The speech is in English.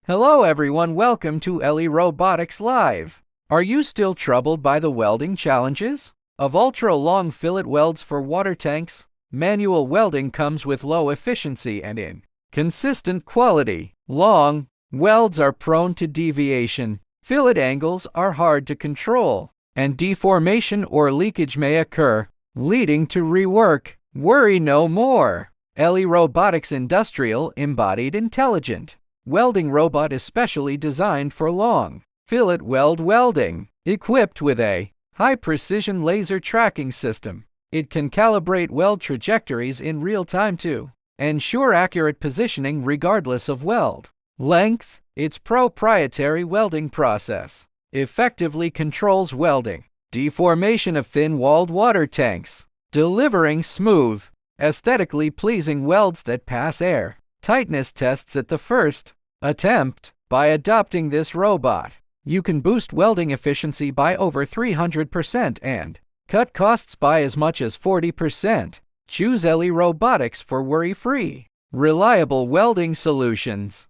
Hello everyone, welcome to Robotics Live. Are you still troubled by the welding challenges of ultra-long fillet welds for water tanks? Manual welding comes with low efficiency and inconsistent quality. Long welds are prone to deviation, fillet angles are hard to control, and deformation or leakage may occur, leading to rework. Worry no more. Robotics Industrial Embodied Intelligent Welding Robot especially designed for long fillet weld welding. Equipped with a high-precision laser tracking system, it can calibrate weld trajectories in real time to ensure accurate positioning regardless of weld length. Its proprietary welding process effectively controls welding deformation of thin-walled water tanks, delivering smooth, aesthetically pleasing welds that pass air tightness tests at the first attempt. By adopting this robot, you can boost welding efficiency by over 300% and cut costs by as much as 40%. Choose Robotics for worry-free, reliable welding solutions.